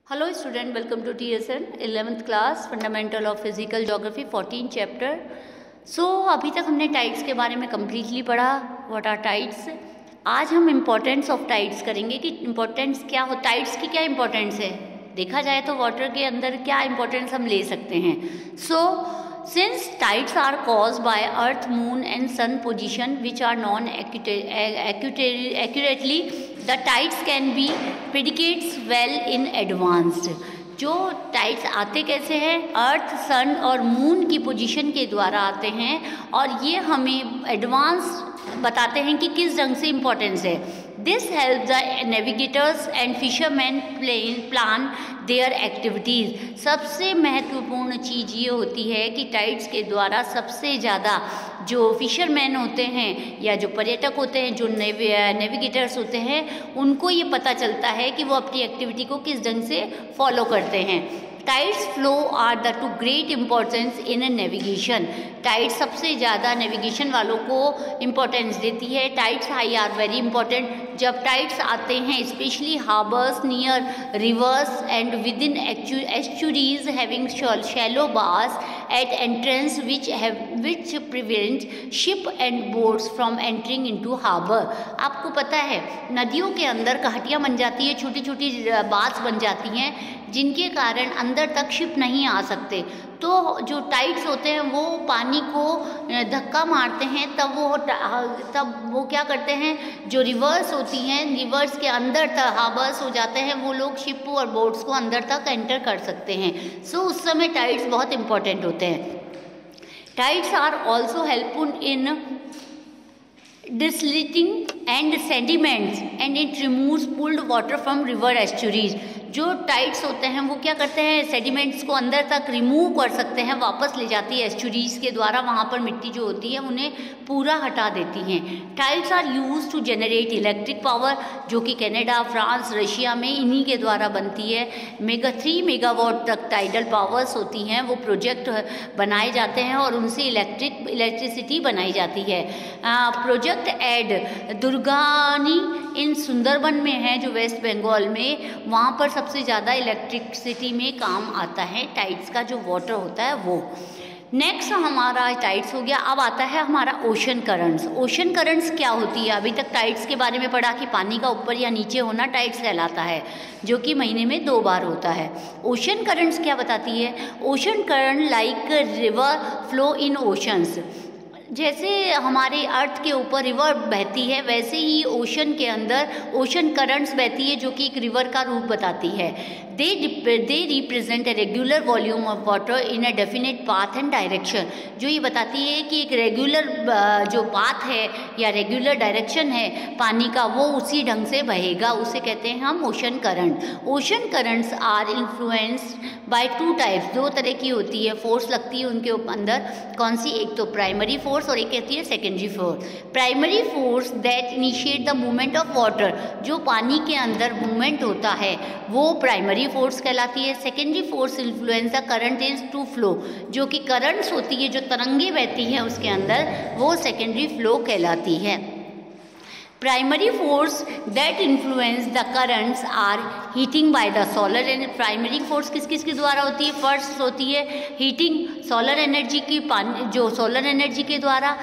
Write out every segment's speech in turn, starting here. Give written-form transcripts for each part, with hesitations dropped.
Hello student, welcome to TSN 11th class fundamental of physical geography 14 chapter. अभी तक हमने tides के बारे में कम्प्लीटली पढ़ा। What are tides. आज हम इम्पोर्टेंस ऑफ टाइड्स करेंगे कि इम्पोर्टेंस क्या हो, टाइड्स की क्या इम्पोर्टेंस है। देखा जाए तो वाटर के अंदर क्या इम्पोर्टेंस हम ले सकते हैं। Since tides are caused by Earth, Moon and Sun position which are known accurately, the tides can be predicted well in advance। जो टाइड्स आते कैसे हैं, अर्थ, सन और मून की पोजीशन के द्वारा आते हैं और ये हमें एडवांस बताते हैं कि किस ढंग से इम्पोर्टेंस है। This help the navigators and fisherman plan there activities. सबसे महत्वपूर्ण चीज़ ये होती है कि टाइड्स के द्वारा सबसे ज़्यादा जो फिशरमैन होते हैं या जो पर्यटक होते हैं, जो नेविगेटर्स होते हैं, उनको ये पता चलता है कि वो अपनी एक्टिविटी को किस ढंग से फॉलो करते हैं। Tides flow are the two great importance in navigation. Tides सबसे ज़्यादा नेविगेशन वालों को इम्पोर्टेंस देती है। Tides high are very important. जब टाइड्स आते हैं specially harbours near rivers and within estuaries having shallow bars at entrance which prevent ship and boats from entering into harbour. आपको पता है नदियों के अंदर घाटियाँ बन जाती है, छोटी छोटी बार्स बन जाती हैं जिनके कारण अंदर तक शिप नहीं आ सकते। तो जो टाइड्स होते हैं वो पानी को धक्का मारते हैं, तब वो क्या करते हैं, जो रिवर्स होती हैं, रिवर्स के अंदर तक हार्बर्स हो जाते हैं, वो लोग शिप और बोट्स को अंदर तक एंटर कर सकते हैं। उस समय टाइड्स बहुत इंपॉर्टेंट होते हैं। Tides are also helpful in desilting and sediments and it removes polluted water from river estuaries. जो टाइड्स होते हैं वो क्या करते हैं, सेडिमेंट्स को अंदर तक रिमूव कर सकते हैं, वापस ले जाती है एस्चुरीज के द्वारा। वहाँ पर मिट्टी जो होती है उन्हें पूरा हटा देती हैं। Tides are use to generate electric power, जो कि कनाडा, फ्रांस, रशिया में इन्हीं के द्वारा बनती है। 3 मेगावाट तक टाइडल पावर्स होती हैं, वो प्रोजेक्ट बनाए जाते हैं और उनसे इलेक्ट्रिसिटी बनाई जाती है। प्रोजेक्ट एड दुर्गानी इन सुंदरबन में है, जो वेस्ट बंगाल में, वहाँ पर सबसे ज़्यादा इलेक्ट्रिसिटी में काम आता है टाइड्स का जो वाटर होता है वो। नेक्स्ट हमारा टाइड्स हो गया। अब आता है हमारा ओशन करंट्स। ओशन करंट्स क्या होती है, अभी तक टाइड्स के बारे में पढ़ा कि पानी का ऊपर या नीचे होना टाइड्स कहलाता है, जो कि महीने में 2 बार होता है। ओशन करंट्स क्या बताती है, ocean current like river flow in oceans. जैसे हमारे अर्थ के ऊपर रिवर बहती है, वैसे ही ओशन के अंदर ओशन करंट्स बहती है, जो कि एक रिवर का रूप बताती है। They represent a regular volume of water in a definite path and direction. जो ये बताती है कि एक रेगुलर जो पाथ है या रेगुलर डायरेक्शन है पानी का, वो उसी ढंग से बहेगा, उसे कहते हैं हम ocean current. Ocean currents are influenced by 2 types. 2 तरह की होती है, फोर्स लगती है उनके अंदर। कौन सी, एक तो प्राइमरी फोर्स और एक कहती है secondary force. Primary force that initiate the movement of water, जो पानी के अंदर मूवमेंट होता है वो प्राइमरी फोर्स कहलाती है। Secondary force influence the current is to flow, जो कि करंट्स होती है, जो तरंगे बहती हैं उसके अंदर, वो सेकेंडरी फ्लो कहलाती है। Primary force that influence the currents are heating by the solar energy. Primary force किस किस के द्वारा होती है, फर्स्ट होती है हीटिंग, सोलर एनर्जी की, जो सोलर एनर्जी के द्वारा,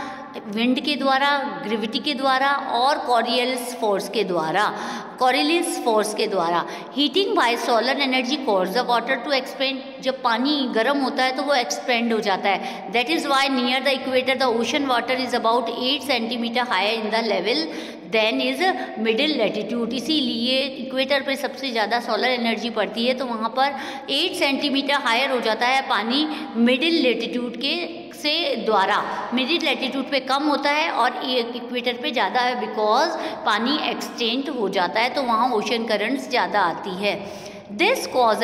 विंड के द्वारा, ग्रेविटी के द्वारा और कोरियलिस फोर्स के द्वारा। Heating by solar energy cause the water to expand. जब पानी गर्म होता है तो वो एक्सपेंड हो जाता है। That is why near the equator the ocean water is about 8 centimetre higher in the level than is middle latitude. इसीलिए इक्वेटर पे सबसे ज़्यादा सोलर एनर्जी पड़ती है, तो वहाँ पर 8 सेंटीमीटर हायर हो जाता है पानी मिडिल लैटिट्यूड के से द्वारा। मिडिल लैटिट्यूड पे कम होता है और इक्वेटर पे ज़्यादा है, बिकॉज पानी एक्सटेंड हो जाता है, तो वहाँ ओशन करंट्स ज़्यादा आती है। This cause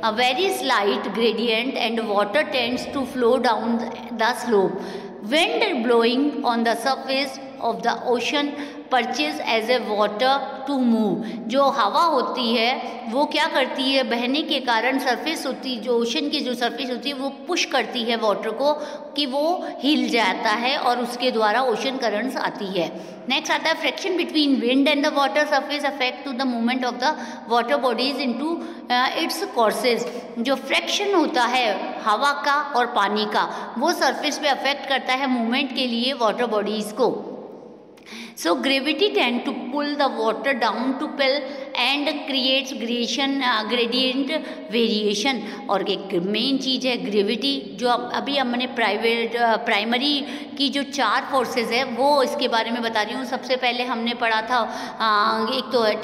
a very slight gradient and water tends to flow down the slope. Wind blowing on the surface of the ocean purchase as a water to move. जो हवा होती है वो क्या करती है, बहने के कारण सरफेस होती, जो ओशन की जो सरफेस होती है वो पुश करती है वाटर को कि वो हिल जाता है और उसके द्वारा ओशन करंट्स आती है। नेक्स्ट आता है friction between wind and the water surface affect to the movement of the water bodies into its courses. जो फ्रिक्शन होता है हवा का और पानी का वो सरफेस पे अफेक्ट करता है मूवमेंट के लिए वाटर बॉडीज को। So gravity tend to pull the water down to pill and creates gradient variation। और एक मेन चीज़ है ग्रेविटी, जो अभी हमने प्राइमरी की जो 4 फोर्सेस है वो इसके बारे में बता रही हूँ। सबसे पहले हमने पढ़ा था एक तो है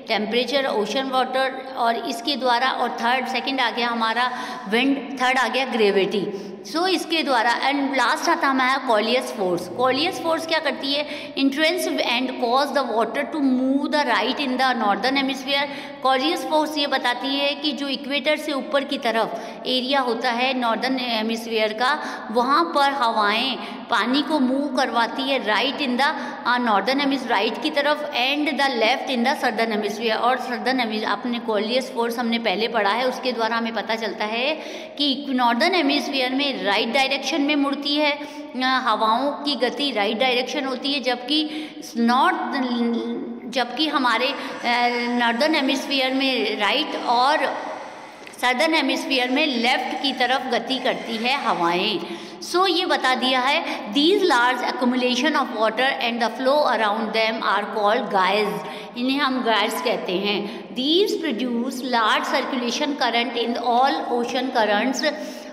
टेम्परेचर ओशन वाटर, और इसके द्वारा, और सेकंड आ गया हमारा विंड, थर्ड आ गया ग्रेविटी। सो इसके द्वारा, एंड लास्ट आता हमारा कॉलियस फोर्स। कॉलियस फोर्स क्या करती है, influence and cause the water to move the right in the northern hemisphere. Coriolis force ये बताती है कि जो इक्वेटर से ऊपर की तरफ एरिया होता है नॉर्दर्न हेमिस्फीयर का, वहाँ पर हवाएं पानी को मूव करवाती है right in the northern hemisphere, right की तरफ, and the left in the southern hemisphere. और सदर्न हेमिस्फीयर आपने कॉलियस फोर्स हमने पहले पढ़ा है, उसके द्वारा हमें पता चलता है कि नॉर्दर्न हेमिस्फीयर में राइट डायरेक्शन में मुड़ती है, हवाओं की गति राइट डायरेक्शन होती है, जबकि हमारे नॉर्दर्न हेमिस्फीयर में राइट और सदर्न हेमिस्फीयर में लेफ्ट की तरफ गति करती है हवाएं। सो ये बता दिया है, these large accumulation of water and the flow around them are called गाइज। इन्हें हम गाइज कहते हैं। These produce large circulation current in all ocean currents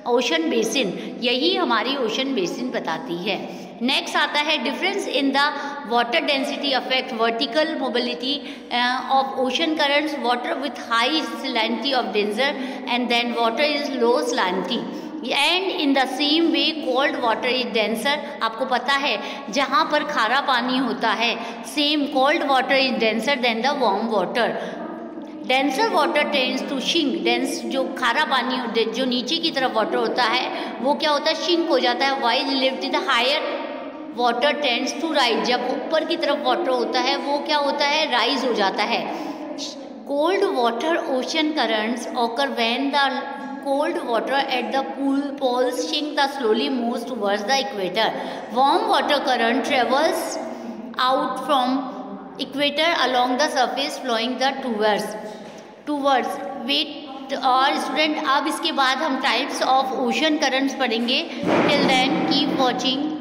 ocean basin. यही हमारी ओशन बेसिन बताती है। नेक्स्ट आता है difference in the water density affect vertical mobility of ocean currents. Water with high salinity of denser and then water is low salinity, and in the same way cold water is denser. आपको पता है जहाँ पर खारा पानी होता है, same cold water is denser than the warm water. Denser water tends to sink. Dense जो खारा पानी जो नीचे की तरफ वाटर होता है वो क्या होता है, शिंक हो जाता है। While lift the higher water tends to rise. जब ऊपर की तरफ वाटर होता है वो क्या होता है, राइज हो जाता है। Cold water ocean currents occur when the cold water at the poles sink the slowly moves towards the equator. Warm water current travels out from equator along the surface flowing the towards wait। और student अब इसके बाद हम types of ocean currents पढ़ेंगे। Till then keep watching